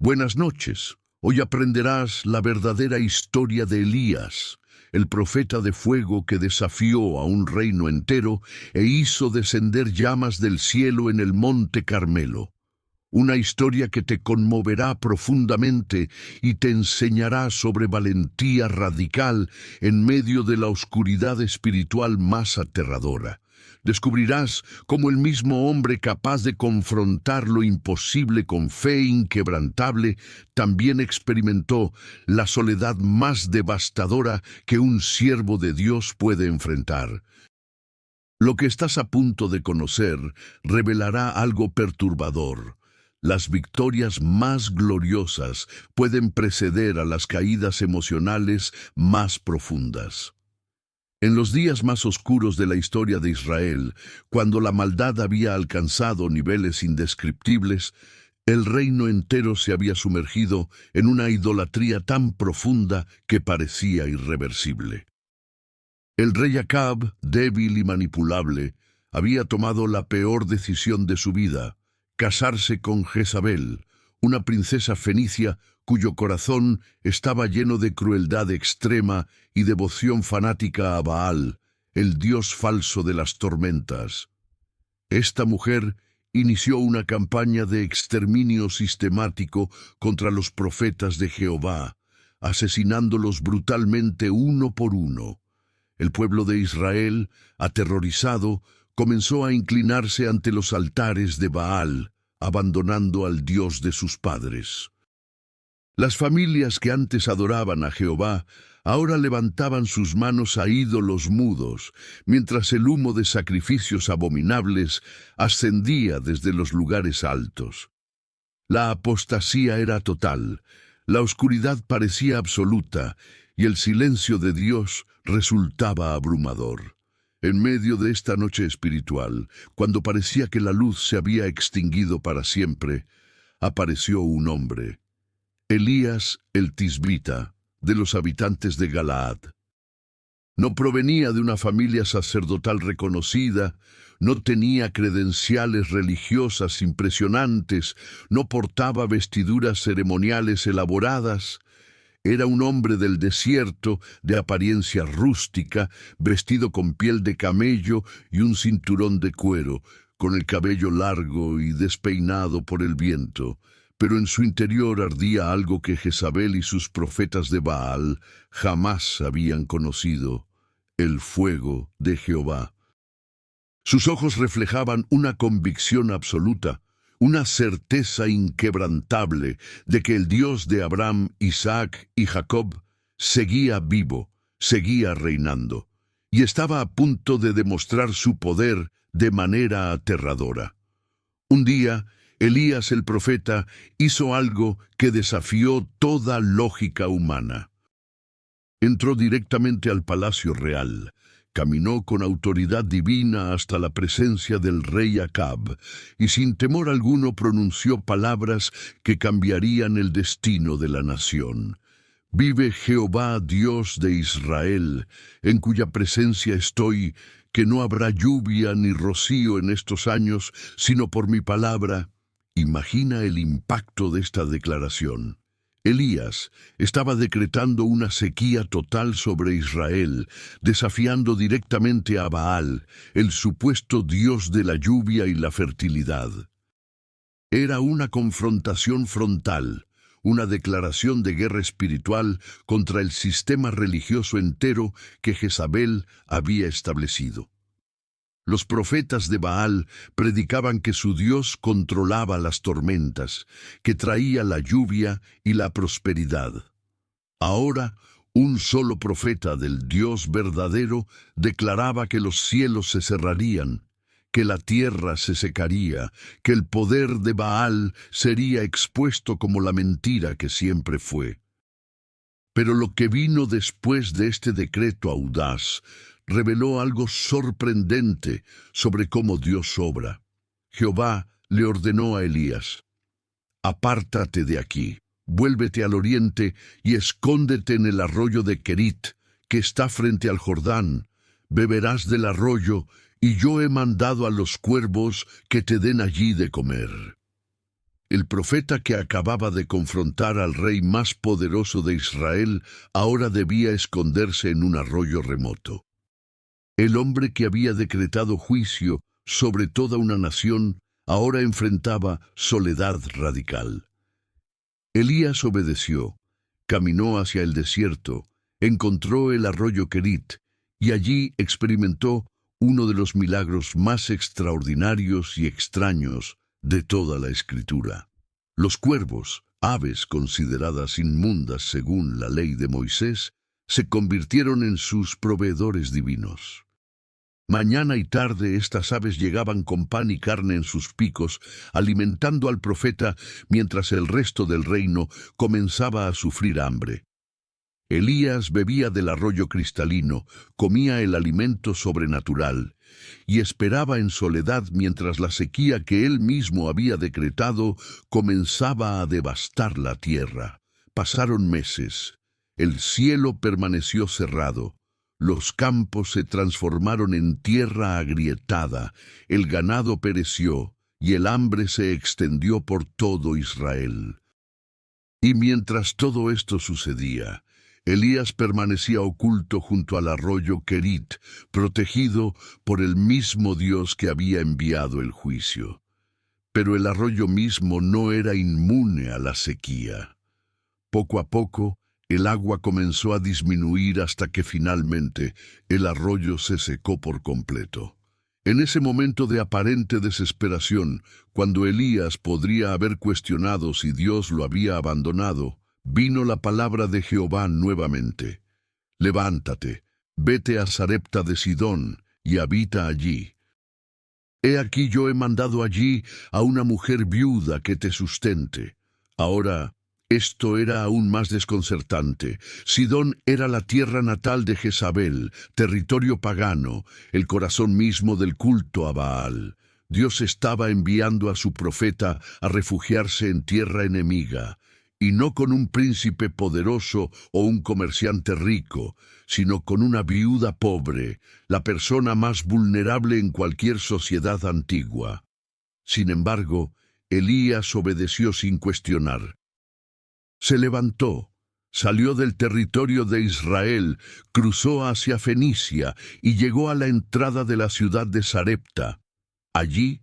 Buenas noches. Hoy aprenderás la verdadera historia de Elías, el profeta de fuego que desafió a un reino entero e hizo descender llamas del cielo en el monte Carmelo. Una historia que te conmoverá profundamente y te enseñará sobre valentía radical en medio de la oscuridad espiritual más aterradora. Descubrirás cómo el mismo hombre capaz de confrontar lo imposible con fe inquebrantable también experimentó la soledad más devastadora que un siervo de Dios puede enfrentar. Lo que estás a punto de conocer revelará algo perturbador. Las victorias más gloriosas pueden preceder a las caídas emocionales más profundas. En los días más oscuros de la historia de Israel, cuando la maldad había alcanzado niveles indescriptibles, el reino entero se había sumergido en una idolatría tan profunda que parecía irreversible. El rey Acab, débil y manipulable, había tomado la peor decisión de su vida: casarse con Jezabel, una princesa fenicia cuyo corazón estaba lleno de crueldad extrema y devoción fanática a Baal, el dios falso de las tormentas. Esta mujer inició una campaña de exterminio sistemático contra los profetas de Jehová, asesinándolos brutalmente uno por uno. El pueblo de Israel, aterrorizado, comenzó a inclinarse ante los altares de Baal, abandonando al Dios de sus padres. Las familias que antes adoraban a Jehová ahora levantaban sus manos a ídolos mudos, mientras el humo de sacrificios abominables ascendía desde los lugares altos. La apostasía era total, la oscuridad parecía absoluta y el silencio de Dios resultaba abrumador. En medio de esta noche espiritual, cuando parecía que la luz se había extinguido para siempre, apareció un hombre, Elías el Tisbita, de los habitantes de Galaad. No provenía de una familia sacerdotal reconocida, no tenía credenciales religiosas impresionantes, no portaba vestiduras ceremoniales elaboradas. Era un hombre del desierto, de apariencia rústica, vestido con piel de camello y un cinturón de cuero, con el cabello largo y despeinado por el viento. Pero en su interior ardía algo que Jezabel y sus profetas de Baal jamás habían conocido: el fuego de Jehová. Sus ojos reflejaban una convicción absoluta, una certeza inquebrantable de que el Dios de Abraham, Isaac y Jacob seguía vivo, seguía reinando, y estaba a punto de demostrar su poder de manera aterradora. Un día, Elías el profeta hizo algo que desafió toda lógica humana. Entró directamente al palacio real, caminó con autoridad divina hasta la presencia del rey Acab, y sin temor alguno pronunció palabras que cambiarían el destino de la nación. «Vive Jehová, Dios de Israel, en cuya presencia estoy, que no habrá lluvia ni rocío en estos años, sino por mi palabra». Imagina el impacto de esta declaración. Elías estaba decretando una sequía total sobre Israel, desafiando directamente a Baal, el supuesto dios de la lluvia y la fertilidad. Era una confrontación frontal, una declaración de guerra espiritual contra el sistema religioso entero que Jezabel había establecido. Los profetas de Baal predicaban que su Dios controlaba las tormentas, que traía la lluvia y la prosperidad. Ahora, un solo profeta del Dios verdadero declaraba que los cielos se cerrarían, que la tierra se secaría, que el poder de Baal sería expuesto como la mentira que siempre fue. Pero lo que vino después de este decreto audaz reveló algo sorprendente sobre cómo Dios obra. Jehová le ordenó a Elías: «Apártate de aquí, vuélvete al oriente y escóndete en el arroyo de Querit, que está frente al Jordán. Beberás del arroyo, y yo he mandado a los cuervos que te den allí de comer». El profeta que acababa de confrontar al rey más poderoso de Israel ahora debía esconderse en un arroyo remoto. El hombre que había decretado juicio sobre toda una nación ahora enfrentaba soledad radical. Elías obedeció, caminó hacia el desierto, encontró el arroyo Querit y allí experimentó uno de los milagros más extraordinarios y extraños de toda la Escritura. Los cuervos, aves consideradas inmundas según la ley de Moisés, se convirtieron en sus proveedores divinos. Mañana y tarde estas aves llegaban con pan y carne en sus picos, alimentando al profeta mientras el resto del reino comenzaba a sufrir hambre. Elías bebía del arroyo cristalino, comía el alimento sobrenatural y esperaba en soledad mientras la sequía que él mismo había decretado comenzaba a devastar la tierra. Pasaron meses. El cielo permaneció cerrado. Los campos se transformaron en tierra agrietada, el ganado pereció y el hambre se extendió por todo Israel. Y mientras todo esto sucedía, Elías permanecía oculto junto al arroyo Querit, protegido por el mismo Dios que había enviado el juicio. Pero el arroyo mismo no era inmune a la sequía. Poco a poco, el agua comenzó a disminuir hasta que finalmente el arroyo se secó por completo. En ese momento de aparente desesperación, cuando Elías podría haber cuestionado si Dios lo había abandonado, vino la palabra de Jehová nuevamente. Levántate, vete a Sarepta de Sidón y habita allí. He aquí yo he mandado allí a una mujer viuda que te sustente. Ahora, esto era aún más desconcertante. Sidón era la tierra natal de Jezabel, territorio pagano, el corazón mismo del culto a Baal. Dios estaba enviando a su profeta a refugiarse en tierra enemiga, y no con un príncipe poderoso o un comerciante rico, sino con una viuda pobre, la persona más vulnerable en cualquier sociedad antigua. Sin embargo, Elías obedeció sin cuestionar. Se levantó, salió del territorio de Israel, cruzó hacia Fenicia y llegó a la entrada de la ciudad de Sarepta. Allí,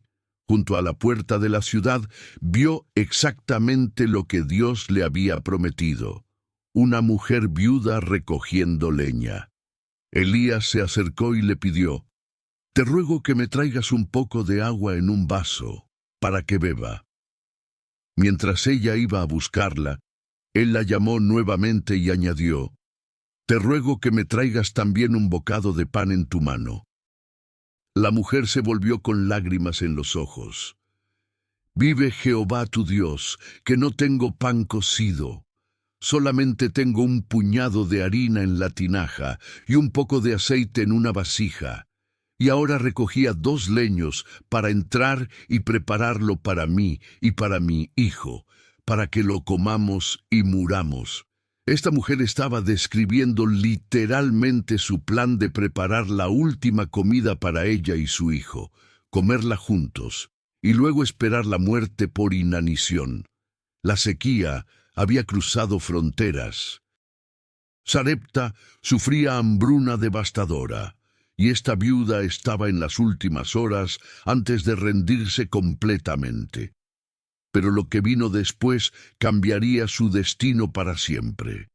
junto a la puerta de la ciudad, vio exactamente lo que Dios le había prometido: una mujer viuda recogiendo leña. Elías se acercó y le pidió: «Te ruego que me traigas un poco de agua en un vaso, para que beba». Mientras ella iba a buscarla, él la llamó nuevamente y añadió: «Te ruego que me traigas también un bocado de pan en tu mano». La mujer se volvió con lágrimas en los ojos. «Vive Jehová tu Dios, que no tengo pan cocido. Solamente tengo un puñado de harina en la tinaja y un poco de aceite en una vasija. Y ahora recogía 2 leños para entrar y prepararlo para mí y para mi hijo, para que lo comamos y muramos». Esta mujer estaba describiendo literalmente su plan de preparar la última comida para ella y su hijo, comerla juntos, y luego esperar la muerte por inanición. La sequía había cruzado fronteras. Sarepta sufría hambruna devastadora, y esta viuda estaba en las últimas horas antes de rendirse completamente. Pero lo que vino después cambiaría su destino para siempre.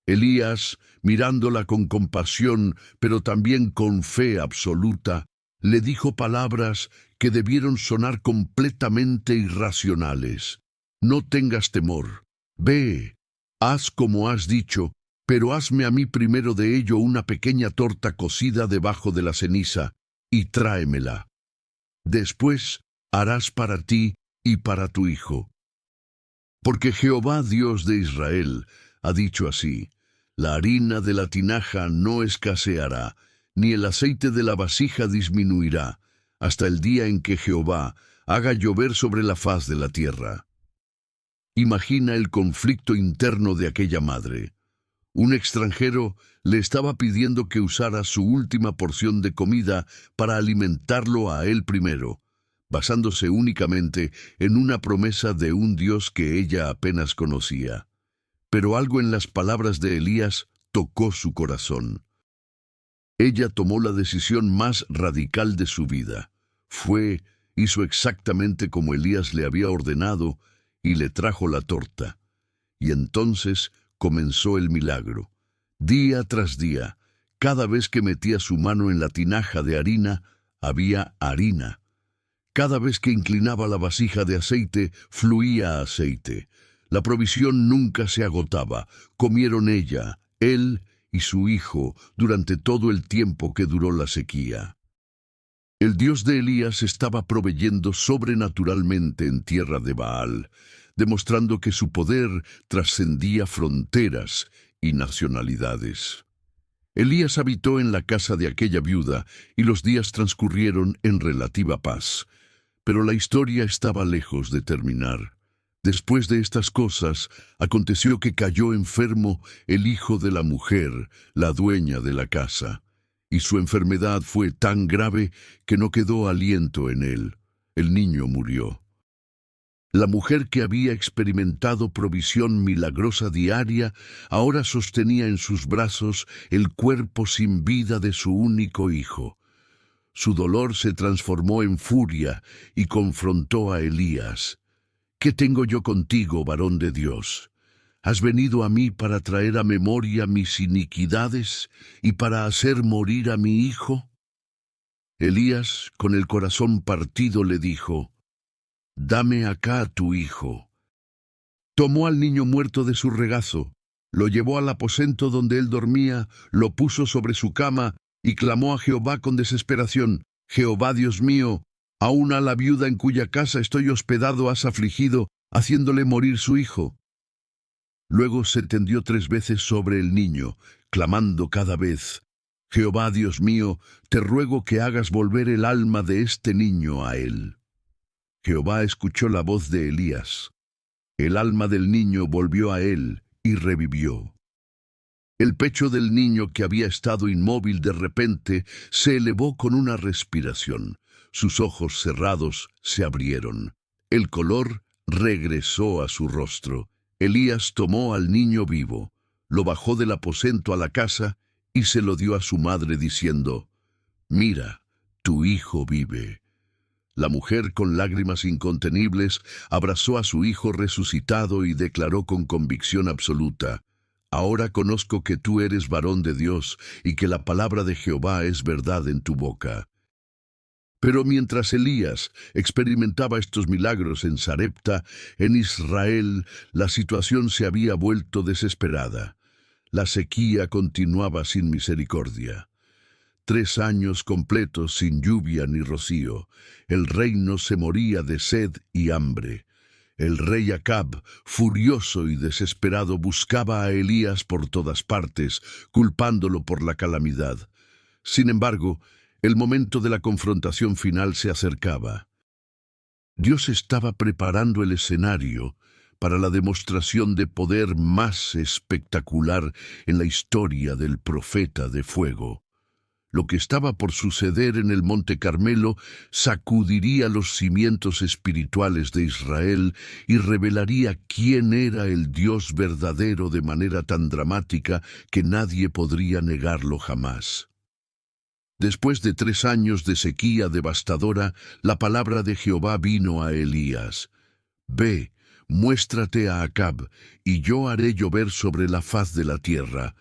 Elías, mirándola con compasión, pero también con fe absoluta, le dijo palabras que debieron sonar completamente irracionales. «No tengas temor. Ve, haz como has dicho, pero hazme a mí primero de ello una pequeña torta cocida debajo de la ceniza, y tráemela. Después harás para ti y para tu hijo. Porque Jehová Dios de Israel ha dicho así: la harina de la tinaja no escaseará, ni el aceite de la vasija disminuirá, hasta el día en que Jehová haga llover sobre la faz de la tierra». Imagina el conflicto interno de aquella madre. Un extranjero le estaba pidiendo que usara su última porción de comida para alimentarlo a él primero, basándose únicamente en una promesa de un Dios que ella apenas conocía. Pero algo en las palabras de Elías tocó su corazón. Ella tomó la decisión más radical de su vida. Hizo exactamente como Elías le había ordenado y le trajo la torta. Y entonces comenzó el milagro. Día tras día, cada vez que metía su mano en la tinaja de harina, había harina. Cada vez que inclinaba la vasija de aceite, fluía aceite. La provisión nunca se agotaba. Comieron ella, él y su hijo durante todo el tiempo que duró la sequía. El Dios de Elías estaba proveyendo sobrenaturalmente en tierra de Baal, demostrando que su poder trascendía fronteras y nacionalidades. Elías habitó en la casa de aquella viuda y los días transcurrieron en relativa paz. Pero la historia estaba lejos de terminar. Después de estas cosas, aconteció que cayó enfermo el hijo de la mujer, la dueña de la casa, y su enfermedad fue tan grave que no quedó aliento en él. El niño murió. La mujer que había experimentado provisión milagrosa diaria, ahora sostenía en sus brazos el cuerpo sin vida de su único hijo. Su dolor se transformó en furia y confrontó a Elías. ¿Qué tengo yo contigo, varón de Dios? ¿Has venido a mí para traer a memoria mis iniquidades y para hacer morir a mi hijo? Elías, con el corazón partido, le dijo: «Dame acá a tu hijo». Tomó al niño muerto de su regazo, lo llevó al aposento donde él dormía, lo puso sobre su cama y clamó a Jehová con desesperación: «Jehová, Dios mío, aún a la viuda en cuya casa estoy hospedado has afligido, haciéndole morir su hijo». Luego se tendió 3 veces sobre el niño, clamando cada vez: «Jehová, Dios mío, te ruego que hagas volver el alma de este niño a él». Jehová escuchó la voz de Elías. El alma del niño volvió a él y revivió. El pecho del niño, que había estado inmóvil de repente, se elevó con una respiración. Sus ojos cerrados se abrieron. El color regresó a su rostro. Elías tomó al niño vivo, lo bajó del aposento a la casa y se lo dio a su madre diciendo: «Mira, tu hijo vive». La mujer, con lágrimas incontenibles, abrazó a su hijo resucitado y declaró con convicción absoluta: «Ahora conozco que tú eres varón de Dios y que la palabra de Jehová es verdad en tu boca». Pero mientras Elías experimentaba estos milagros en Sarepta, en Israel, la situación se había vuelto desesperada. La sequía continuaba sin misericordia. 3 años completos sin lluvia ni rocío. El reino se moría de sed y hambre. El rey Acab, furioso y desesperado, buscaba a Elías por todas partes, culpándolo por la calamidad. Sin embargo, el momento de la confrontación final se acercaba. Dios estaba preparando el escenario para la demostración de poder más espectacular en la historia del profeta de fuego. Lo que estaba por suceder en el Monte Carmelo sacudiría los cimientos espirituales de Israel y revelaría quién era el Dios verdadero de manera tan dramática que nadie podría negarlo jamás. Después de 3 años de sequía devastadora, la palabra de Jehová vino a Elías: «Ve, muéstrate a Acab, y yo haré llover sobre la faz de la tierra».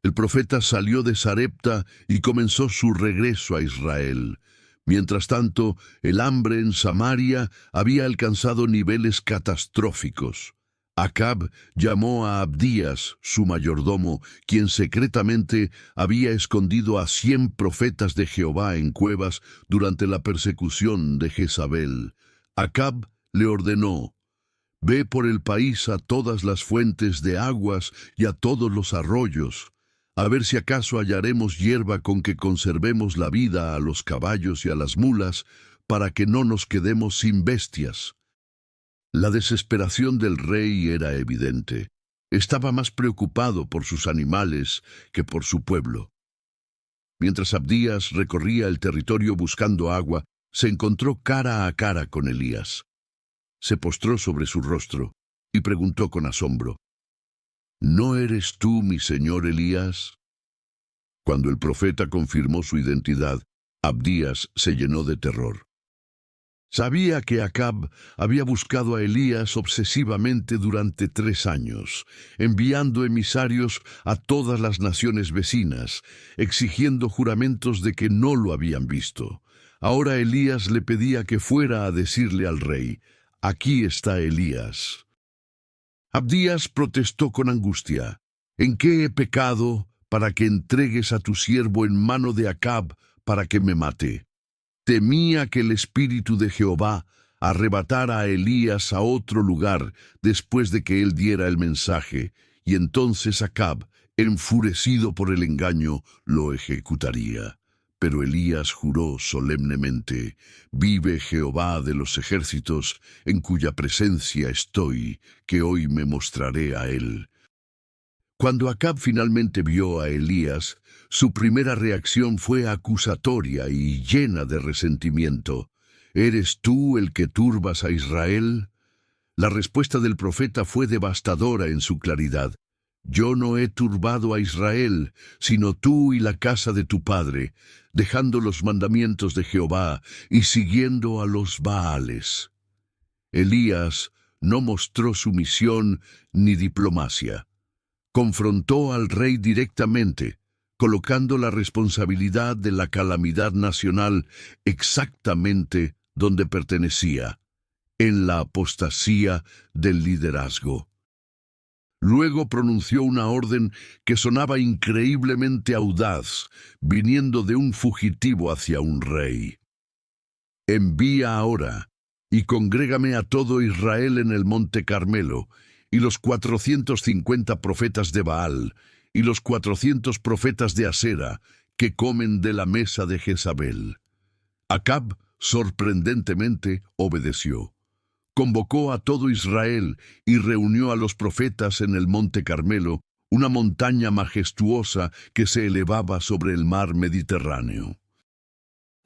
El profeta salió de Sarepta y comenzó su regreso a Israel. Mientras tanto, el hambre en Samaria había alcanzado niveles catastróficos. Acab llamó a Abdías, su mayordomo, quien secretamente había escondido a 100 profetas de Jehová en cuevas durante la persecución de Jezabel. Acab le ordenó: «Ve por el país a todas las fuentes de aguas y a todos los arroyos, a ver si acaso hallaremos hierba con que conservemos la vida a los caballos y a las mulas, para que no nos quedemos sin bestias». La desesperación del rey era evidente. Estaba más preocupado por sus animales que por su pueblo. Mientras Abdías recorría el territorio buscando agua, se encontró cara a cara con Elías. Se postró sobre su rostro y preguntó con asombro: ¿No eres tú mi señor Elías? Cuando el profeta confirmó su identidad, Abdías se llenó de terror. Sabía que Acab había buscado a Elías obsesivamente durante 3 años, enviando emisarios a todas las naciones vecinas, exigiendo juramentos de que no lo habían visto. Ahora Elías le pedía que fuera a decirle al rey: «Aquí está Elías». Abdías protestó con angustia: «¿En qué he pecado para que entregues a tu siervo en mano de Acab para que me mate?» Temía que el espíritu de Jehová arrebatara a Elías a otro lugar después de que él diera el mensaje, y entonces Acab, enfurecido por el engaño, lo ejecutaría. Pero Elías juró solemnemente: «Vive Jehová de los ejércitos, en cuya presencia estoy, que hoy me mostraré a él». Cuando Acab finalmente vio a Elías, su primera reacción fue acusatoria y llena de resentimiento. «¿Eres tú el que turbas a Israel?». La respuesta del profeta fue devastadora en su claridad: «Yo no he turbado a Israel, sino tú y la casa de tu padre, dejando los mandamientos de Jehová y siguiendo a los Baales». Elías no mostró sumisión ni diplomacia. Confrontó al rey directamente, colocando la responsabilidad de la calamidad nacional exactamente donde pertenecía: en la apostasía del liderazgo. Luego pronunció una orden que sonaba increíblemente audaz, viniendo de un fugitivo hacia un rey: «Envía ahora y congrégame a todo Israel en el monte Carmelo, y los 450 profetas de Baal, y los 400 profetas de Asera, que comen de la mesa de Jezabel». Acab, sorprendentemente, obedeció. Convocó a todo Israel y reunió a los profetas en el monte Carmelo, una montaña majestuosa que se elevaba sobre el mar Mediterráneo.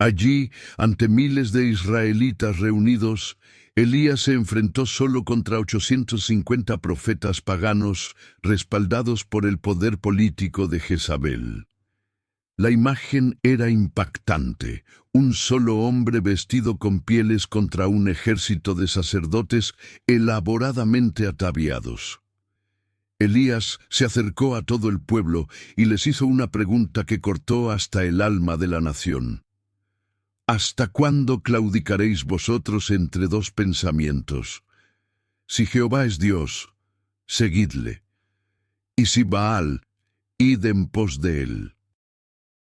Allí, ante miles de israelitas reunidos, Elías se enfrentó solo contra 850 profetas paganos respaldados por el poder político de Jezabel. La imagen era impactante: un solo hombre vestido con pieles contra un ejército de sacerdotes elaboradamente ataviados. Elías se acercó a todo el pueblo y les hizo una pregunta que cortó hasta el alma de la nación: «¿Hasta cuándo claudicaréis vosotros entre dos pensamientos? Si Jehová es Dios, seguidle, y si Baal, id en pos de él».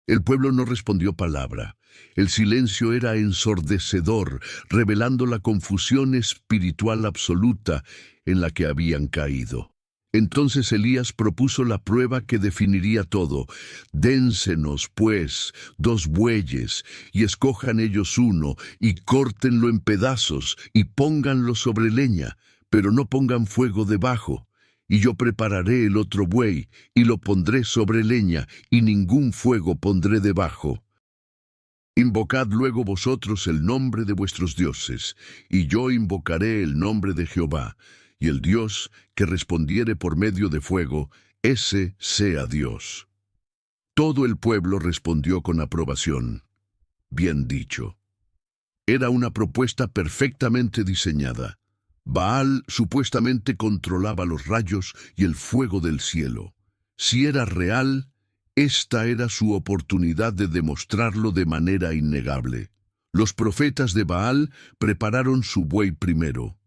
El pueblo no respondió palabra. El silencio era ensordecedor, revelando la confusión espiritual absoluta en la que habían caído. Entonces Elías propuso la prueba que definiría todo: «Dénsenos, pues, 2 bueyes, y escojan ellos uno, y córtenlo en pedazos, y pónganlo sobre leña, pero no pongan fuego debajo. Y yo prepararé el otro buey, y lo pondré sobre leña, y ningún fuego pondré debajo. Invocad luego vosotros el nombre de vuestros dioses, y yo invocaré el nombre de Jehová, y el Dios que respondiere por medio de fuego, ese sea Dios». Todo el pueblo respondió con aprobación: «Bien dicho». Era una propuesta perfectamente diseñada. Baal supuestamente controlaba los rayos y el fuego del cielo. Si era real, esta era su oportunidad de demostrarlo de manera innegable. Los profetas de Baal prepararon su buey primero.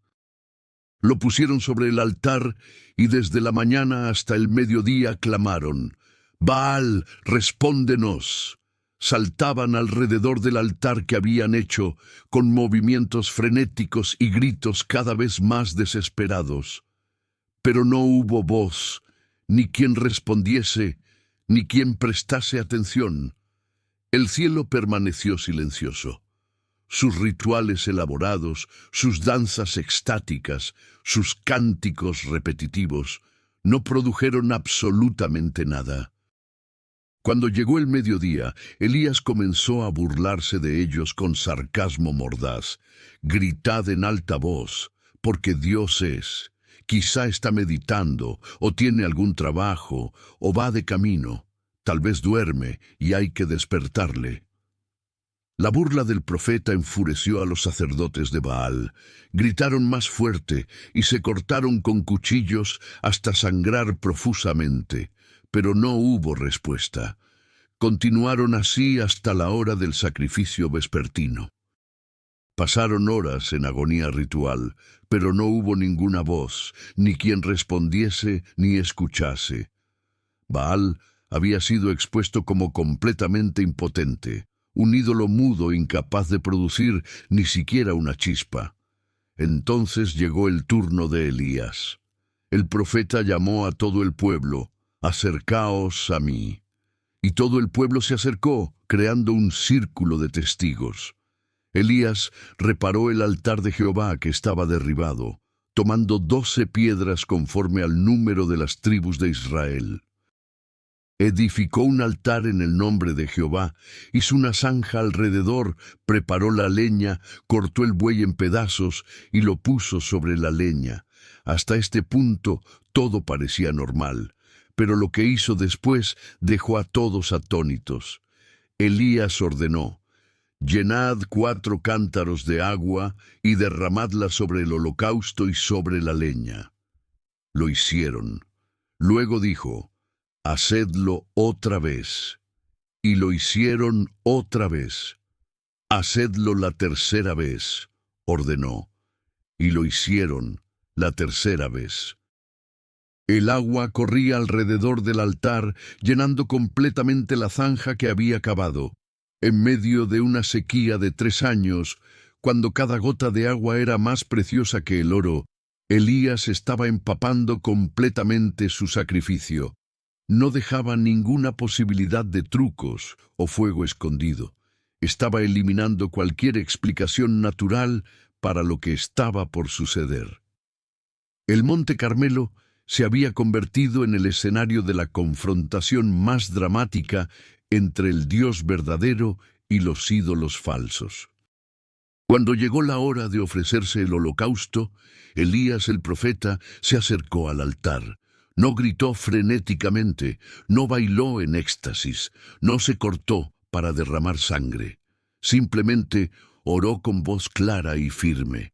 Lo pusieron sobre el altar y desde la mañana hasta el mediodía clamaron: «Baal, respóndenos». Saltaban alrededor del altar que habían hecho, con movimientos frenéticos y gritos cada vez más desesperados. Pero no hubo voz, ni quien respondiese, ni quien prestase atención. El cielo permaneció silencioso. Sus rituales elaborados, sus danzas extáticas, sus cánticos repetitivos, no produjeron absolutamente nada. Cuando llegó el mediodía, Elías comenzó a burlarse de ellos con sarcasmo mordaz. «Gritad en alta voz, porque Dios es. Quizá está meditando, o tiene algún trabajo, o va de camino. Tal vez duerme y hay que despertarle». La burla del profeta enfureció a los sacerdotes de Baal. Gritaron más fuerte y se cortaron con cuchillos hasta sangrar profusamente, pero no hubo respuesta. Continuaron así hasta la hora del sacrificio vespertino. Pasaron horas en agonía ritual, pero no hubo ninguna voz, ni quien respondiese ni escuchase. Baal había sido expuesto como completamente impotente, un ídolo mudo incapaz de producir ni siquiera una chispa. Entonces llegó el turno de Elías. El profeta llamó a todo el pueblo: «Acercaos a mí». Y todo el pueblo se acercó, creando un círculo de testigos. Elías reparó el altar de Jehová que estaba derribado, tomando 12 piedras conforme al número de las tribus de Israel. Edificó un altar en el nombre de Jehová, hizo una zanja alrededor, preparó la leña, cortó el buey en pedazos y lo puso sobre la leña. Hasta este punto todo parecía normal, pero lo que hizo después dejó a todos atónitos. Elías ordenó: «Llenad 4 cántaros de agua y derramadla sobre el holocausto y sobre la leña». Lo hicieron. Luego dijo: «Hacedlo otra vez». Y lo hicieron otra vez. «Hacedlo la tercera vez», ordenó. Y lo hicieron la tercera vez. El agua corría alrededor del altar, llenando completamente la zanja que había cavado. En medio de una sequía de 3 años, cuando cada gota de agua era más preciosa que el oro, Elías estaba empapando completamente su sacrificio. No dejaba ninguna posibilidad de trucos o fuego escondido. Estaba eliminando cualquier explicación natural para lo que estaba por suceder. El Monte Carmelo se había convertido en el escenario de la confrontación más dramática entre el Dios verdadero y los ídolos falsos. Cuando llegó la hora de ofrecerse el holocausto, Elías el profeta se acercó al altar. No gritó frenéticamente, no bailó en éxtasis, no se cortó para derramar sangre. Simplemente oró con voz clara y firme: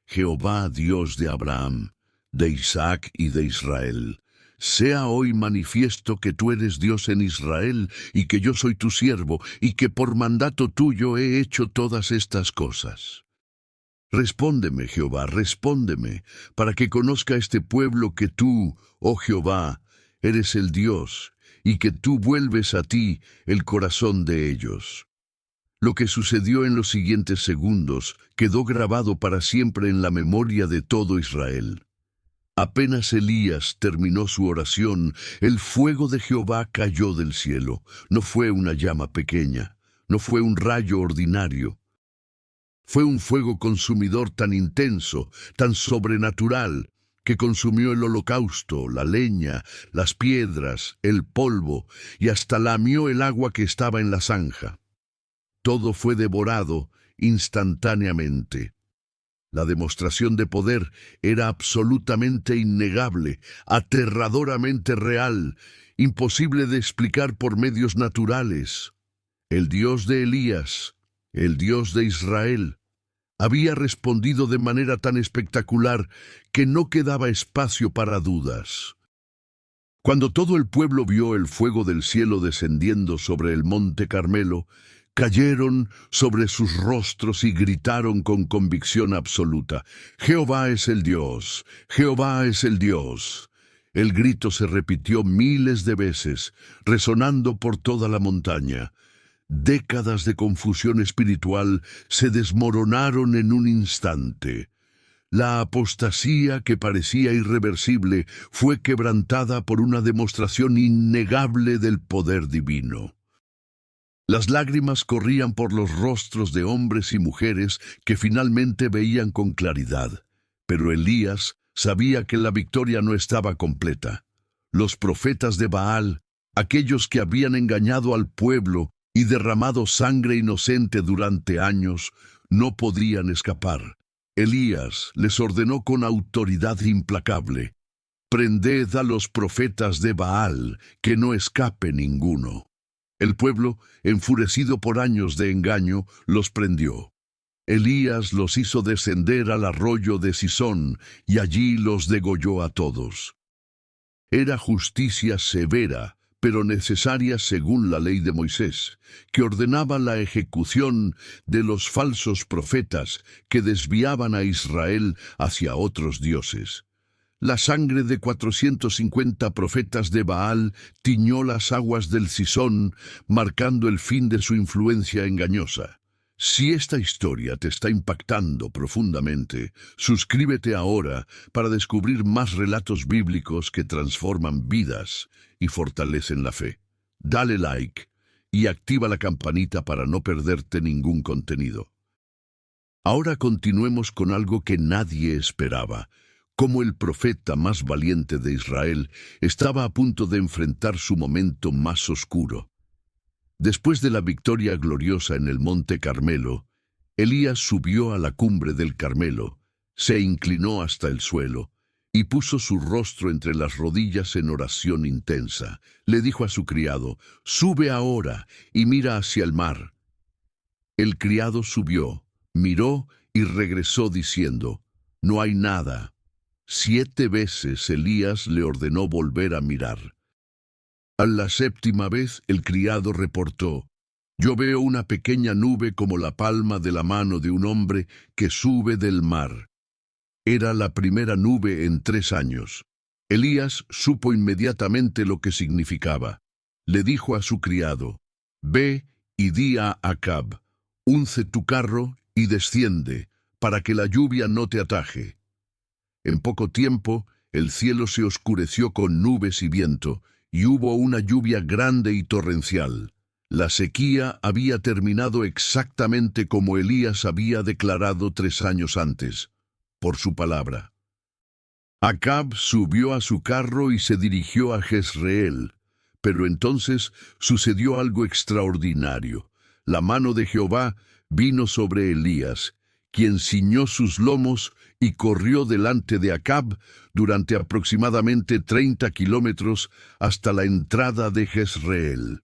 «Jehová, Dios de Abraham, de Isaac y de Israel, sea hoy manifiesto que tú eres Dios en Israel y que yo soy tu siervo y que por mandato tuyo he hecho todas estas cosas. Respóndeme, Jehová, respóndeme, para que conozca este pueblo que tú, oh Jehová, eres el Dios, y que tú vuelves a ti el corazón de ellos». Lo que sucedió en los siguientes segundos quedó grabado para siempre en la memoria de todo Israel. Apenas Elías terminó su oración, el fuego de Jehová cayó del cielo. No fue una llama pequeña, no fue un rayo ordinario. Fue un fuego consumidor tan intenso, tan sobrenatural, que consumió el holocausto, la leña, las piedras, el polvo, y hasta lamió el agua que estaba en la zanja. Todo fue devorado instantáneamente. La demostración de poder era absolutamente innegable, aterradoramente real, imposible de explicar por medios naturales. El Dios de Elías, el Dios de Israel, había respondido de manera tan espectacular que no quedaba espacio para dudas. Cuando todo el pueblo vio el fuego del cielo descendiendo sobre el monte Carmelo, cayeron sobre sus rostros y gritaron con convicción absoluta: «Jehová es el Dios, Jehová es el Dios». El grito se repitió miles de veces, resonando por toda la montaña. Décadas de confusión espiritual se desmoronaron en un instante. La apostasía que parecía irreversible fue quebrantada por una demostración innegable del poder divino. Las lágrimas corrían por los rostros de hombres y mujeres que finalmente veían con claridad. Pero Elías sabía que la victoria no estaba completa. Los profetas de Baal aquellos que habían engañado al pueblo y derramado sangre inocente durante años, no podrían escapar. Elías les ordenó con autoridad implacable: «Prended a los profetas de Baal, que no escape ninguno». El pueblo, enfurecido por años de engaño, los prendió. Elías los hizo descender al arroyo de Cisón, y allí los degolló a todos. Era justicia severa, pero necesaria según la ley de Moisés, que ordenaba la ejecución de los falsos profetas que desviaban a Israel hacia otros dioses. La sangre de 450 profetas de Baal tiñó las aguas del Cisón, marcando el fin de su influencia engañosa. Si esta historia te está impactando profundamente, suscríbete ahora para descubrir más relatos bíblicos que transforman vidas y fortalecen la fe. Dale like y activa la campanita para no perderte ningún contenido. Ahora continuemos con algo que nadie esperaba. Como el profeta más valiente de Israel estaba a punto de enfrentar su momento más oscuro. Después de la victoria gloriosa en el monte Carmelo, Elías subió a la cumbre del Carmelo, se inclinó hasta el suelo y puso su rostro entre las rodillas en oración intensa. Le dijo a su criado: «Sube ahora y mira hacia el mar». El criado subió, miró y regresó diciendo: «No hay nada». 7 veces Elías le ordenó volver a mirar. A la 7ª vez el criado reportó: «Yo veo una pequeña nube como la palma de la mano de un hombre que sube del mar». Era la primera nube en 3 años. Elías supo inmediatamente lo que significaba. Le dijo a su criado: «Ve y di a Acab: unce tu carro y desciende, para que la lluvia no te ataje». En poco tiempo, el cielo se oscureció con nubes y viento, y hubo una lluvia grande y torrencial. La sequía había terminado exactamente como Elías había declarado 3 años antes, por su palabra. Acab subió a su carro y se dirigió a Jezreel, pero entonces sucedió algo extraordinario. La mano de Jehová vino sobre Elías, quien ciñó sus lomos y corrió delante de Acab durante aproximadamente 30 kilómetros hasta la entrada de Jezreel.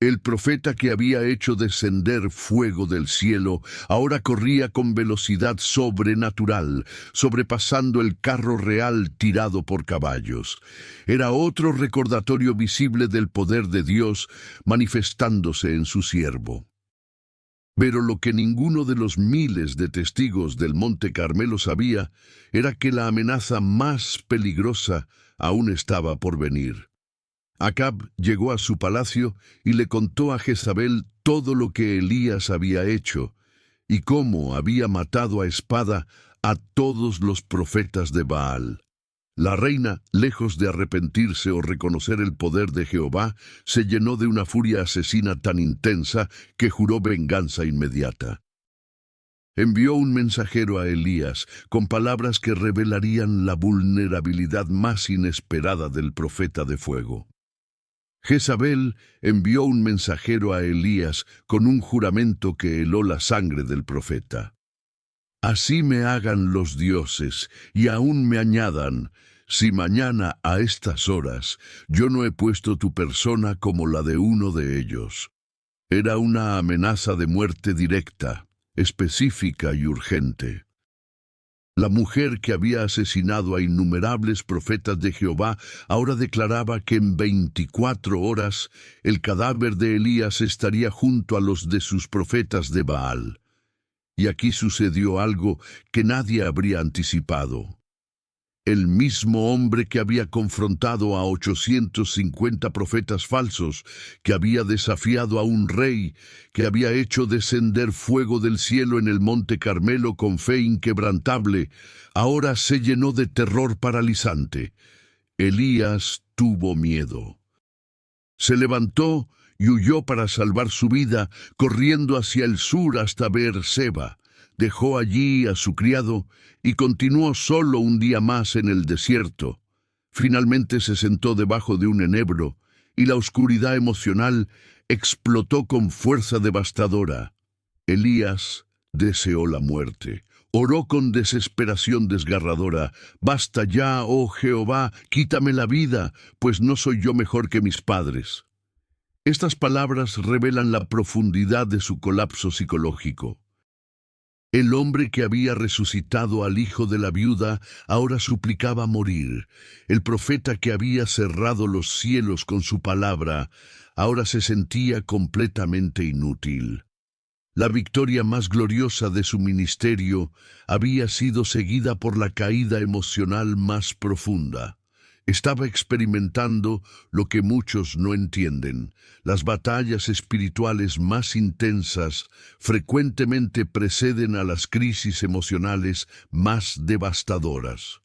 El profeta que había hecho descender fuego del cielo ahora corría con velocidad sobrenatural, sobrepasando el carro real tirado por caballos. Era otro recordatorio visible del poder de Dios manifestándose en su siervo. Pero lo que ninguno de los miles de testigos del Monte Carmelo sabía era que la amenaza más peligrosa aún estaba por venir. Acab llegó a su palacio y le contó a Jezabel todo lo que Elías había hecho y cómo había matado a espada a todos los profetas de Baal. La reina, lejos de arrepentirse o reconocer el poder de Jehová, se llenó de una furia asesina tan intensa que juró venganza inmediata. Envió un mensajero a Elías con palabras que revelarían la vulnerabilidad más inesperada del profeta de fuego. Jezabel envió un mensajero a Elías con un juramento que heló la sangre del profeta. «Así me hagan los dioses y aún me añadan, si mañana a estas horas yo no he puesto tu persona como la de uno de ellos». Era una amenaza de muerte directa, específica y urgente. La mujer que había asesinado a innumerables profetas de Jehová ahora declaraba que en 24 horas el cadáver de Elías estaría junto a los de sus profetas de Baal. Y aquí sucedió algo que nadie habría anticipado. El mismo hombre que había confrontado a 850 profetas falsos, que había desafiado a un rey, que había hecho descender fuego del cielo en el monte Carmelo con fe inquebrantable, ahora se llenó de terror paralizante. Elías tuvo miedo. Se levantó y huyó para salvar su vida, corriendo hacia el sur hasta Beerseba. Dejó allí a su criado y continuó solo un día más en el desierto. Finalmente se sentó debajo de un enebro y la oscuridad emocional explotó con fuerza devastadora. Elías deseó la muerte. Oró con desesperación desgarradora: «Basta ya, oh Jehová, quítame la vida, pues no soy yo mejor que mis padres». Estas palabras revelan la profundidad de su colapso psicológico. El hombre que había resucitado al hijo de la viuda ahora suplicaba morir. El profeta que había cerrado los cielos con su palabra ahora se sentía completamente inútil. La victoria más gloriosa de su ministerio había sido seguida por la caída emocional más profunda. Estaba experimentando lo que muchos no entienden. Las batallas espirituales más intensas frecuentemente preceden a las crisis emocionales más devastadoras.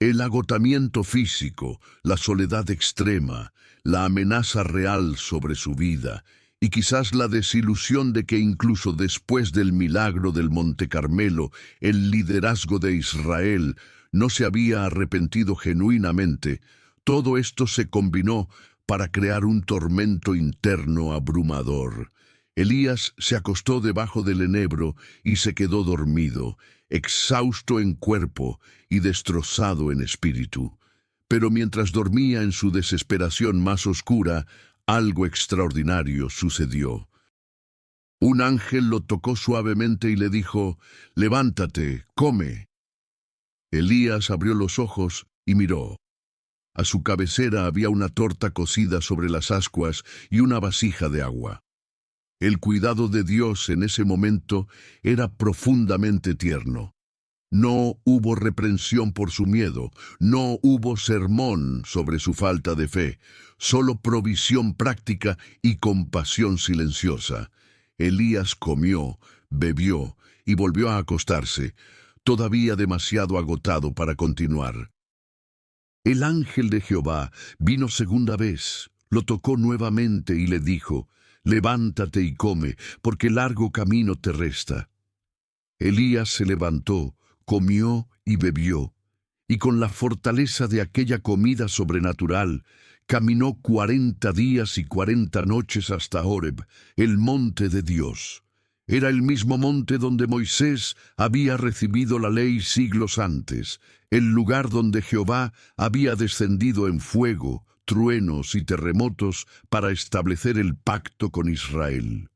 El agotamiento físico, la soledad extrema, la amenaza real sobre su vida y quizás la desilusión de que incluso después del milagro del Monte Carmelo, el liderazgo de Israel no se había arrepentido genuinamente, todo esto se combinó para crear un tormento interno abrumador. Elías se acostó debajo del enebro y se quedó dormido, exhausto en cuerpo y destrozado en espíritu. Pero mientras dormía en su desesperación más oscura, algo extraordinario sucedió. Un ángel lo tocó suavemente y le dijo: «Levántate, come». Elías abrió los ojos y miró. A su cabecera había una torta cocida sobre las ascuas y una vasija de agua. El cuidado de Dios en ese momento era profundamente tierno. No hubo reprensión por su miedo, no hubo sermón sobre su falta de fe, solo provisión práctica y compasión silenciosa. Elías comió, bebió y volvió a acostarse, todavía demasiado agotado para continuar. El ángel de Jehová vino segunda vez, lo tocó nuevamente y le dijo: «Levántate y come, porque largo camino te resta». Elías se levantó, comió y bebió, y con la fortaleza de aquella comida sobrenatural, caminó 40 días y 40 noches hasta Horeb, el monte de Dios. Era el mismo monte donde Moisés había recibido la ley siglos antes, el lugar donde Jehová había descendido en fuego, truenos y terremotos para establecer el pacto con Israel.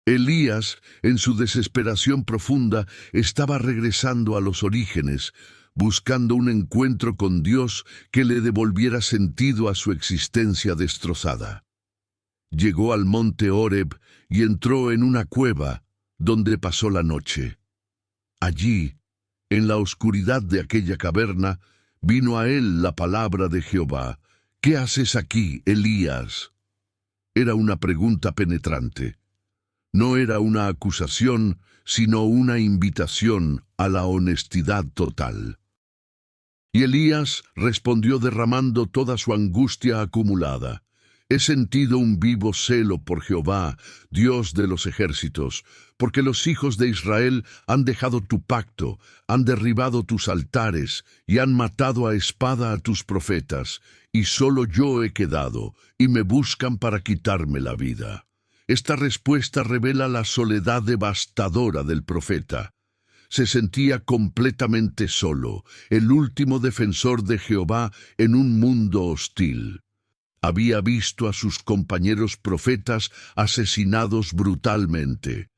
Elías, en su desesperación profunda, estaba regresando a los orígenes, buscando un encuentro con Dios que le devolviera sentido a su existencia destrozada. Llegó al monte Horeb y entró en una cueva, donde pasó la noche. Allí, en la oscuridad de aquella caverna, vino a él la palabra de Jehová: «¿Qué haces aquí, Elías?». Era una pregunta penetrante. No era una acusación, sino una invitación a la honestidad total. Y Elías respondió derramando toda su angustia acumulada: «He sentido un vivo celo por Jehová, Dios de los ejércitos, porque los hijos de Israel han dejado tu pacto, han derribado tus altares y han matado a espada a tus profetas, y solo yo he quedado, y me buscan para quitarme la vida». Esta respuesta revela la soledad devastadora del profeta. Se sentía completamente solo, el último defensor de Jehová en un mundo hostil. Había visto a sus compañeros profetas asesinados brutalmente.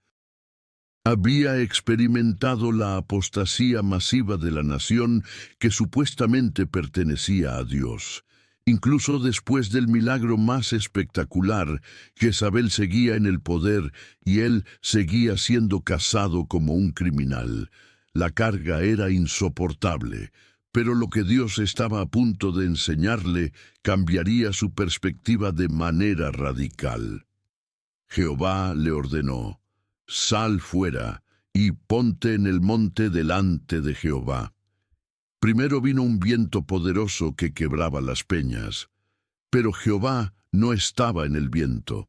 Había experimentado la apostasía masiva de la nación que supuestamente pertenecía a Dios. Incluso después del milagro más espectacular, Jezabel seguía en el poder y él seguía siendo casado como un criminal. La carga era insoportable, pero lo que Dios estaba a punto de enseñarle cambiaría su perspectiva de manera radical. Jehová le ordenó: «Sal fuera y ponte en el monte delante de Jehová». Primero vino un viento poderoso que quebraba las peñas, pero Jehová no estaba en el viento.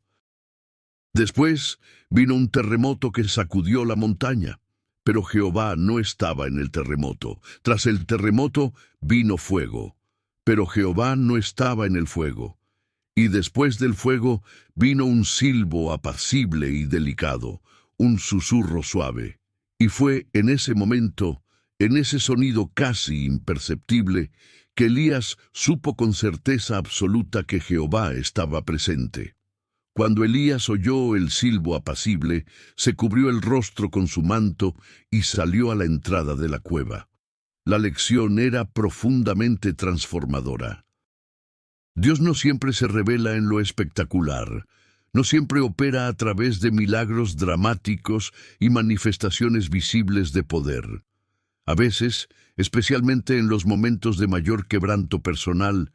Después vino un terremoto que sacudió la montaña, pero Jehová no estaba en el terremoto. Tras el terremoto vino fuego, pero Jehová no estaba en el fuego. Y después del fuego vino un silbo apacible y delicado, un susurro suave. Y fue en ese momento, en ese sonido casi imperceptible, que Elías supo con certeza absoluta que Jehová estaba presente. Cuando Elías oyó el silbo apacible, se cubrió el rostro con su manto y salió a la entrada de la cueva. La lección era profundamente transformadora. Dios no siempre se revela en lo espectacular, no siempre opera a través de milagros dramáticos y manifestaciones visibles de poder. A veces, especialmente en los momentos de mayor quebranto personal,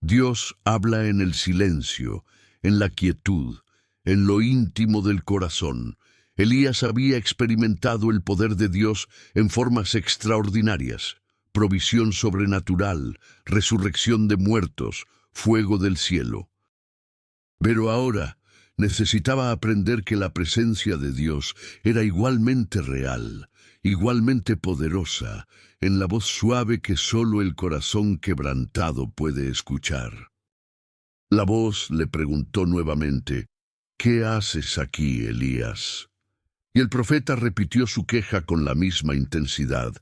Dios habla en el silencio, en la quietud, en lo íntimo del corazón. Elías había experimentado el poder de Dios en formas extraordinarias: provisión sobrenatural, resurrección de muertos, fuego del cielo. Pero ahora necesitaba aprender que la presencia de Dios era igualmente real, igualmente poderosa, en la voz suave que solo el corazón quebrantado puede escuchar. La voz le preguntó nuevamente: «¿Qué haces aquí, Elías?». Y el profeta repitió su queja con la misma intensidad: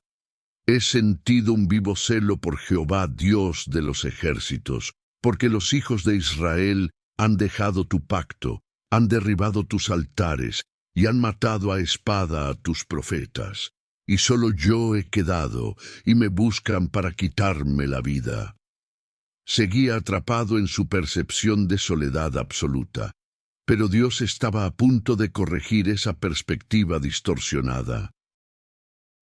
«He sentido un vivo celo por Jehová, Dios de los ejércitos, porque los hijos de Israel han dejado tu pacto, han derribado tus altares y han matado a espada a tus profetas. Y solo yo he quedado, y me buscan para quitarme la vida». Seguía atrapado en su percepción de soledad absoluta, pero Dios estaba a punto de corregir esa perspectiva distorsionada.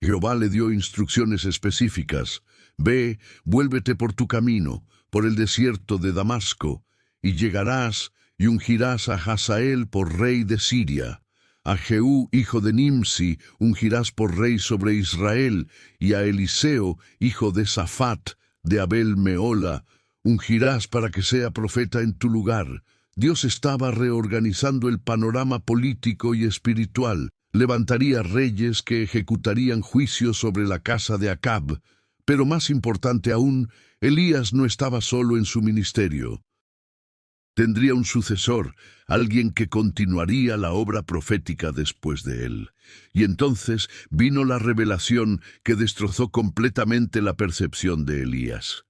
Jehová le dio instrucciones específicas: «Ve, vuélvete por tu camino, por el desierto de Damasco, y llegarás y ungirás a Hazael por rey de Siria. A Jehú, hijo de Nimsi, ungirás por rey sobre Israel, y a Eliseo, hijo de Safat, de Abel Meola, ungirás para que sea profeta en tu lugar». Dios estaba reorganizando el panorama político y espiritual. Levantaría reyes que ejecutarían juicios sobre la casa de Acab. Pero más importante aún, Elías no estaba solo en su ministerio. Tendría un sucesor, alguien que continuaría la obra profética después de él. Y entonces vino la revelación que destrozó completamente la percepción de Elías.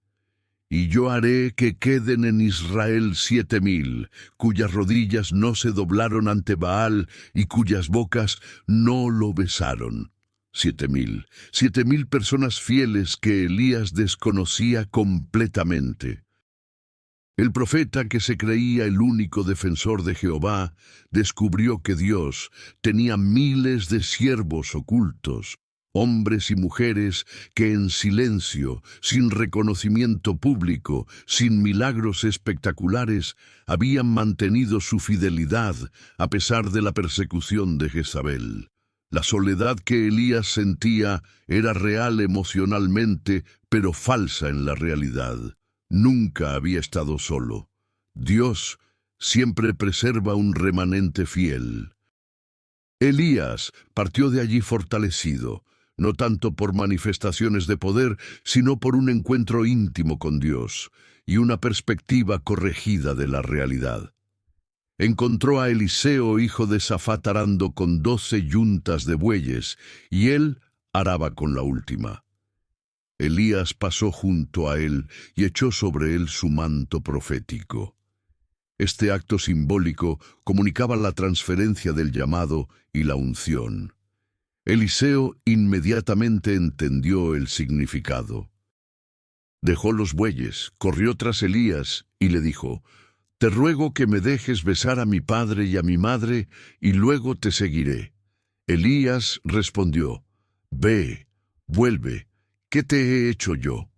«Y yo haré que queden en Israel 7,000, cuyas rodillas no se doblaron ante Baal y cuyas bocas no lo besaron». 7,000 personas fieles que Elías desconocía completamente. El profeta, que se creía el único defensor de Jehová, descubrió que Dios tenía miles de siervos ocultos, hombres y mujeres que en silencio, sin reconocimiento público, sin milagros espectaculares, habían mantenido su fidelidad a pesar de la persecución de Jezabel. La soledad que Elías sentía era real emocionalmente, pero falsa en la realidad. Nunca había estado solo. Dios siempre preserva un remanente fiel. Elías partió de allí fortalecido, no tanto por manifestaciones de poder, sino por un encuentro íntimo con Dios y una perspectiva corregida de la realidad. Encontró a Eliseo, hijo de Safat, arando con 12 yuntas de bueyes, y él araba con la última. Elías pasó junto a él y echó sobre él su manto profético. Este acto simbólico comunicaba la transferencia del llamado y la unción. Eliseo inmediatamente entendió el significado. Dejó los bueyes, corrió tras Elías y le dijo: «Te ruego que me dejes besar a mi padre y a mi madre, y luego te seguiré». Elías respondió: «Ve, vuelve, ¿qué te he hecho yo?».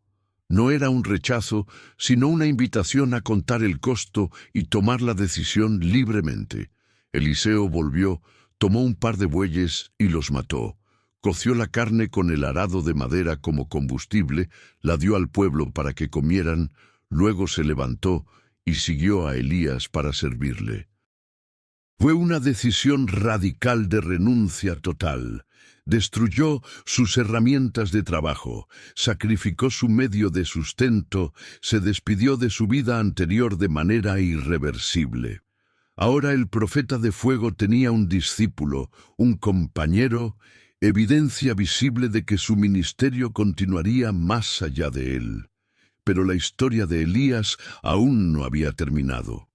No era un rechazo, sino una invitación a contar el costo y tomar la decisión libremente. Eliseo volvió, tomó un par de bueyes y los mató. Coció la carne con el arado de madera como combustible, la dio al pueblo para que comieran, luego se levantó y siguió a Elías para servirle. Fue una decisión radical de renuncia total. Destruyó sus herramientas de trabajo, sacrificó su medio de sustento, se despidió de su vida anterior de manera irreversible. Ahora el profeta de fuego tenía un discípulo, un compañero, evidencia visible de que su ministerio continuaría más allá de él. Pero la historia de Elías aún no había terminado.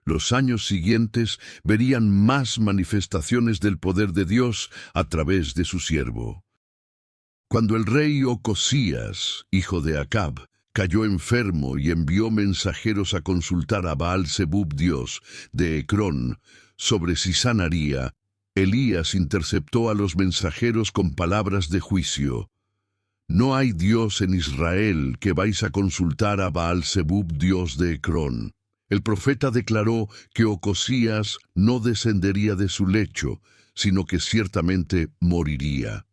Los años siguientes verían más manifestaciones del poder de Dios a través de su siervo. Cuando el rey Ocosías, hijo de Acab, cayó enfermo y envió mensajeros a consultar a Baal-Zebub, dios de Ecrón, sobre si sanaría, Elías interceptó a los mensajeros con palabras de juicio. No hay Dios en Israel que vais a consultar a Baal-Zebub, dios de Ecrón. El profeta declaró que Ocosías no descendería de su lecho, sino que ciertamente moriría.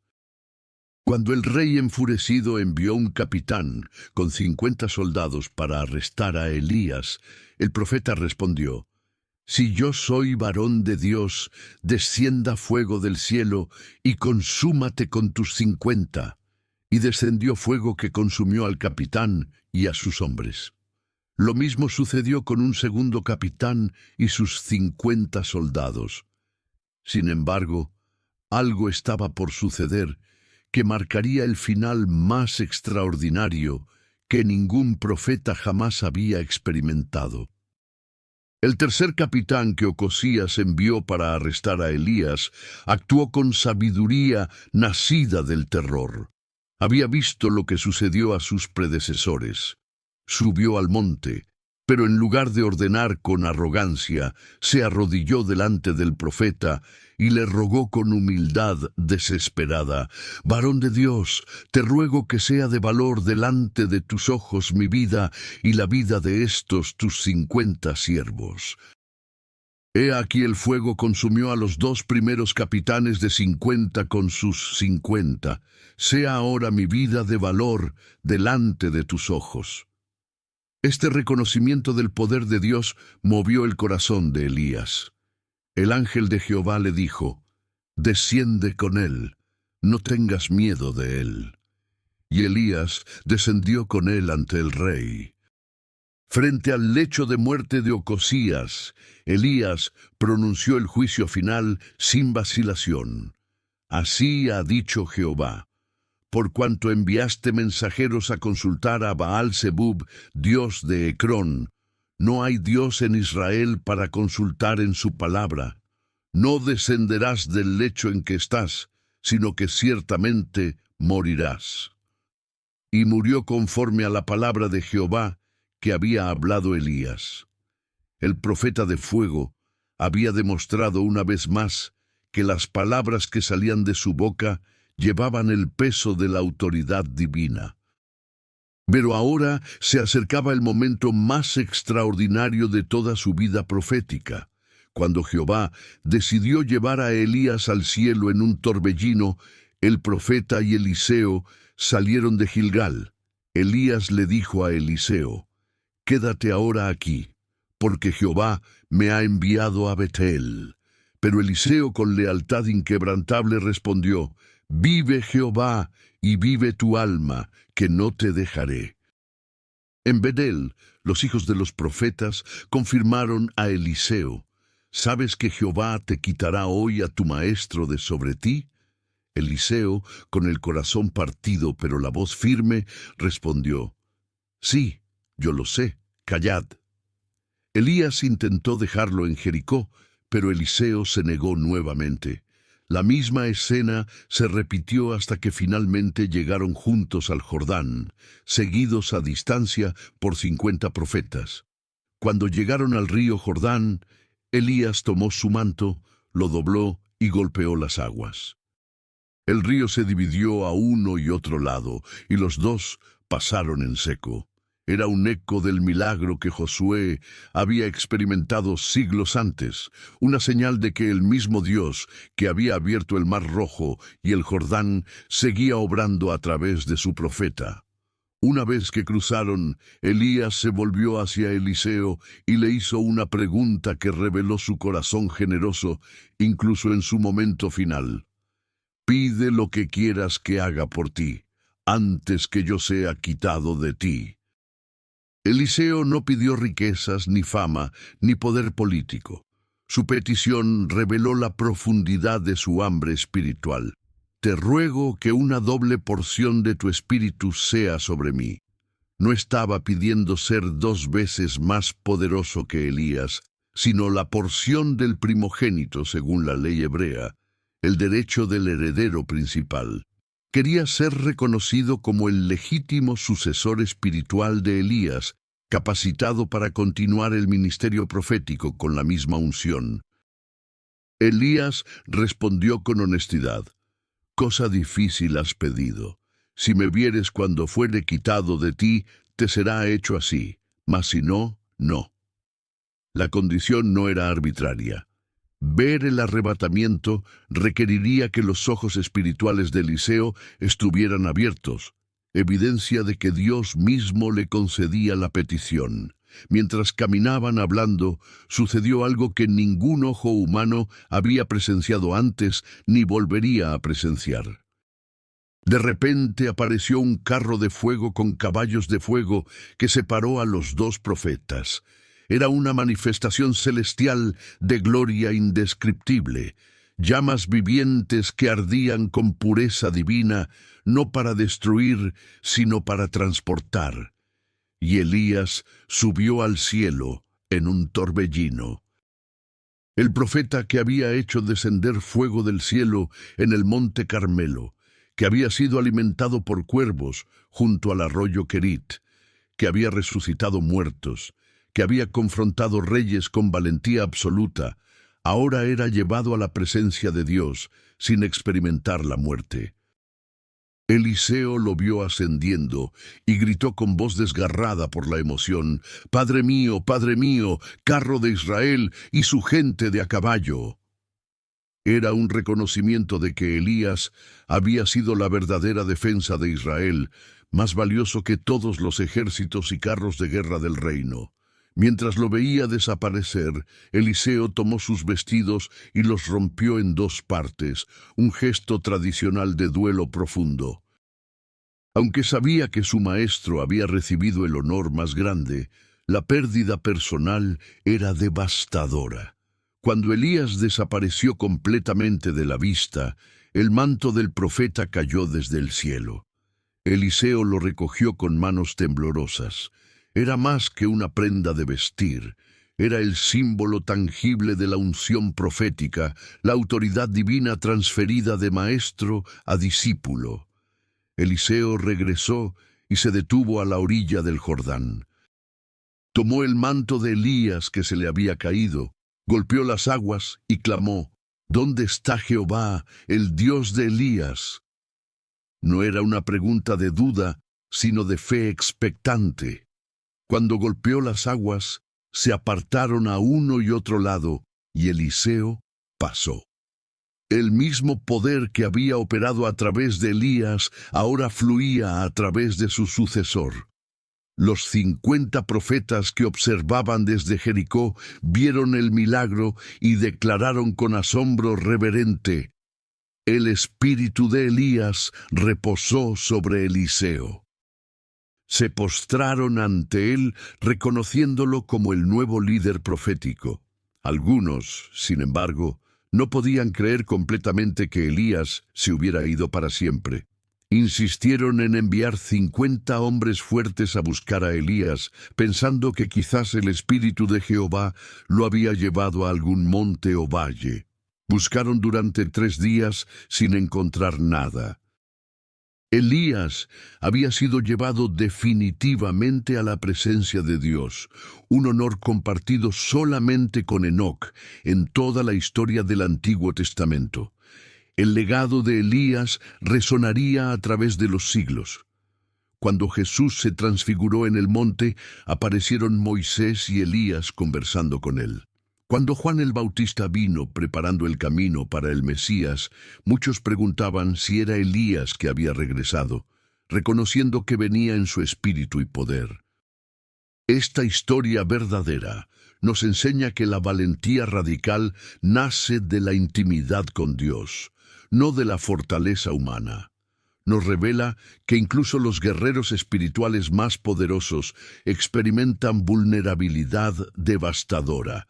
Cuando el rey enfurecido envió un capitán con 50 soldados para arrestar a Elías, el profeta respondió: «Si yo soy varón de Dios, descienda fuego del cielo y consúmate con tus 50». Y descendió fuego que consumió al capitán y a sus hombres. Lo mismo sucedió con un segundo capitán y sus 50 soldados. Sin embargo, algo estaba por suceder que marcaría el final más extraordinario que ningún profeta jamás había experimentado. El tercer capitán que Ocosías envió para arrestar a Elías actuó con sabiduría nacida del terror. Había visto lo que sucedió a sus predecesores. Subió al monte, pero en lugar de ordenar con arrogancia, se arrodilló delante del profeta y le rogó con humildad desesperada: «Varón de Dios, te ruego que sea de valor delante de tus ojos mi vida y la vida de estos tus 50 siervos». He aquí el fuego consumió a los 2 primeros capitanes de 50 con sus 50. Sea ahora mi vida de valor delante de tus ojos. Este reconocimiento del poder de Dios movió el corazón de Elías. El ángel de Jehová le dijo: «Desciende con él, no tengas miedo de él». Y Elías descendió con él ante el rey. Frente al lecho de muerte de Ocosías, Elías pronunció el juicio final sin vacilación. «Así ha dicho Jehová: por cuanto enviaste mensajeros a consultar a Baal-Zebub, dios de Ecrón, no hay Dios en Israel para consultar en su palabra. No descenderás del lecho en que estás, sino que ciertamente morirás». Y murió conforme a la palabra de Jehová que había hablado Elías. El profeta de fuego había demostrado una vez más que las palabras que salían de su boca llevaban el peso de la autoridad divina. Pero ahora se acercaba el momento más extraordinario de toda su vida profética, cuando Jehová decidió llevar a Elías al cielo en un torbellino. El profeta y Eliseo salieron de Gilgal. Elías le dijo a Eliseo: «Quédate ahora aquí, porque Jehová me ha enviado a Betel». Pero Eliseo, con lealtad inquebrantable, respondió: «Vive Jehová, y vive tu alma, que no te dejaré». En Betel, los hijos de los profetas confirmaron a Eliseo: «¿Sabes que Jehová te quitará hoy a tu maestro de sobre ti?». Eliseo, con el corazón partido pero la voz firme, respondió: «Sí, yo lo sé, callad». Elías intentó dejarlo en Jericó, pero Eliseo se negó nuevamente. La misma escena se repitió hasta que finalmente llegaron juntos al Jordán, seguidos a distancia por 50 profetas. Cuando llegaron al río Jordán, Elías tomó su manto, lo dobló y golpeó las aguas. El río se dividió a uno y otro lado, y los dos pasaron en seco. Era un eco del milagro que Josué había experimentado siglos antes, una señal de que el mismo Dios que había abierto el Mar Rojo y el Jordán seguía obrando a través de su profeta. Una vez que cruzaron, Elías se volvió hacia Eliseo y le hizo una pregunta que reveló su corazón generoso, incluso en su momento final. Pide lo que quieras que haga por ti, antes que yo sea quitado de ti. Eliseo no pidió riquezas, ni fama, ni poder político. Su petición reveló la profundidad de su hambre espiritual. Te ruego que una doble porción de tu espíritu sea sobre mí. No estaba pidiendo ser 2 veces más poderoso que Elías, sino la porción del primogénito según la ley hebrea, el derecho del heredero principal. Quería ser reconocido como el legítimo sucesor espiritual de Elías, capacitado para continuar el ministerio profético con la misma unción. Elías respondió con honestidad: cosa difícil has pedido. Si me vieres cuando fuere quitado de ti, te será hecho así, mas si no, no. La condición no era arbitraria. Ver el arrebatamiento requeriría que los ojos espirituales de Eliseo estuvieran abiertos, evidencia de que Dios mismo le concedía la petición. Mientras caminaban hablando, sucedió algo que ningún ojo humano había presenciado antes ni volvería a presenciar. De repente apareció un carro de fuego con caballos de fuego que separó a los 2 profetas. Era una manifestación celestial de gloria indescriptible, llamas vivientes que ardían con pureza divina, no para destruir, sino para transportar. Y Elías subió al cielo en un torbellino. El profeta que había hecho descender fuego del cielo en el monte Carmelo, que había sido alimentado por cuervos junto al arroyo Querit, que había resucitado muertos, que había confrontado reyes con valentía absoluta, ahora era llevado a la presencia de Dios sin experimentar la muerte. Eliseo lo vio ascendiendo y gritó con voz desgarrada por la emoción: Padre mío, carro de Israel y su gente de a caballo. Era un reconocimiento de que Elías había sido la verdadera defensa de Israel, más valioso que todos los ejércitos y carros de guerra del reino. Mientras lo veía desaparecer, Eliseo tomó sus vestidos y los rompió en 2 partes, un gesto tradicional de duelo profundo. Aunque sabía que su maestro había recibido el honor más grande, la pérdida personal era devastadora. Cuando Elías desapareció completamente de la vista, el manto del profeta cayó desde el cielo. Eliseo lo recogió con manos temblorosas. Era más que una prenda de vestir, era el símbolo tangible de la unción profética, la autoridad divina transferida de maestro a discípulo. Eliseo regresó y se detuvo a la orilla del Jordán. Tomó el manto de Elías que se le había caído, golpeó las aguas y clamó: ¿Dónde está Jehová, el Dios de Elías? No era una pregunta de duda, sino de fe expectante. Cuando golpeó las aguas, se apartaron a uno y otro lado, y Eliseo pasó. El mismo poder que había operado a través de Elías ahora fluía a través de su sucesor. Los 50 profetas que observaban desde Jericó vieron el milagro y declararon con asombro reverente: el espíritu de Elías reposó sobre Eliseo. Se postraron ante él, reconociéndolo como el nuevo líder profético. Algunos, sin embargo, no podían creer completamente que Elías se hubiera ido para siempre. Insistieron en enviar 50 hombres fuertes a buscar a Elías, pensando que quizás el Espíritu de Jehová lo había llevado a algún monte o valle. Buscaron durante 3 días sin encontrar nada. Elías había sido llevado definitivamente a la presencia de Dios, un honor compartido solamente con Enoc en toda la historia del Antiguo Testamento. El legado de Elías resonaría a través de los siglos. Cuando Jesús se transfiguró en el monte, aparecieron Moisés y Elías conversando con él. Cuando Juan el Bautista vino preparando el camino para el Mesías, muchos preguntaban si era Elías que había regresado. reconociendo que venía en su espíritu y poder. Esta historia verdadera nos enseña que la valentía radical nace de la intimidad con Dios, no de la fortaleza humana. Nos revela que incluso los guerreros espirituales más poderosos experimentan vulnerabilidad devastadora,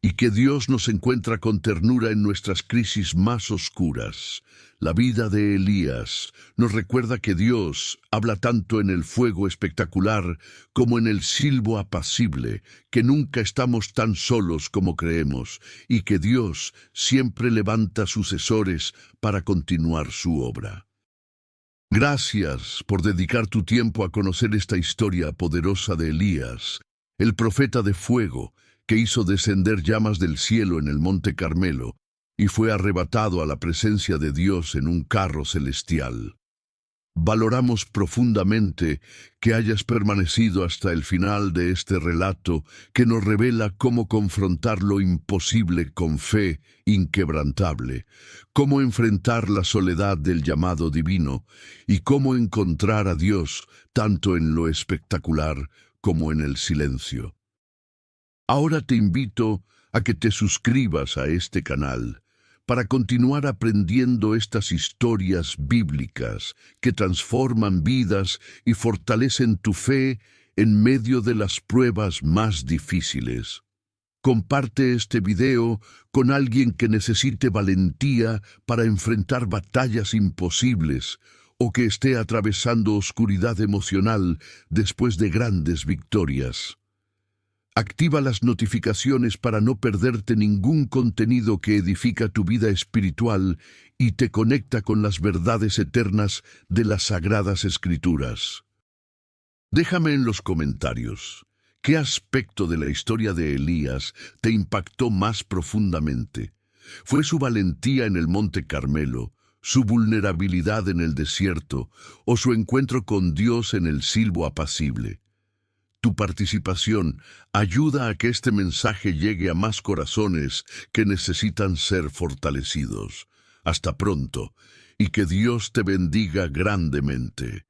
y que Dios nos encuentra con ternura en nuestras crisis más oscuras. La vida de Elías nos recuerda que Dios habla tanto en el fuego espectacular como en el silbo apacible, que nunca estamos tan solos como creemos, y que Dios siempre levanta sucesores para continuar su obra. Gracias por dedicar tu tiempo a conocer esta historia poderosa de Elías, el profeta de fuego, que hizo descender llamas del cielo en el monte Carmelo y fue arrebatado a la presencia de Dios en un carro celestial. Valoramos profundamente que hayas permanecido hasta el final de este relato que nos revela cómo confrontar lo imposible con fe inquebrantable, cómo enfrentar la soledad del llamado divino y cómo encontrar a Dios tanto en lo espectacular como en el silencio. Ahora te invito a que te suscribas a este canal para continuar aprendiendo estas historias bíblicas que transforman vidas y fortalecen tu fe en medio de las pruebas más difíciles. Comparte este video con alguien que necesite valentía para enfrentar batallas imposibles o que esté atravesando oscuridad emocional después de grandes victorias. Activa las notificaciones para no perderte ningún contenido que edifica tu vida espiritual y te conecta con las verdades eternas de las Sagradas Escrituras. Déjame en los comentarios, ¿qué aspecto de la historia de Elías te impactó más profundamente? ¿Fue su valentía en el Monte Carmelo, su vulnerabilidad en el desierto o su encuentro con Dios en el silbo apacible? Tu participación ayuda a que este mensaje llegue a más corazones que necesitan ser fortalecidos. Hasta pronto, y que Dios te bendiga grandemente.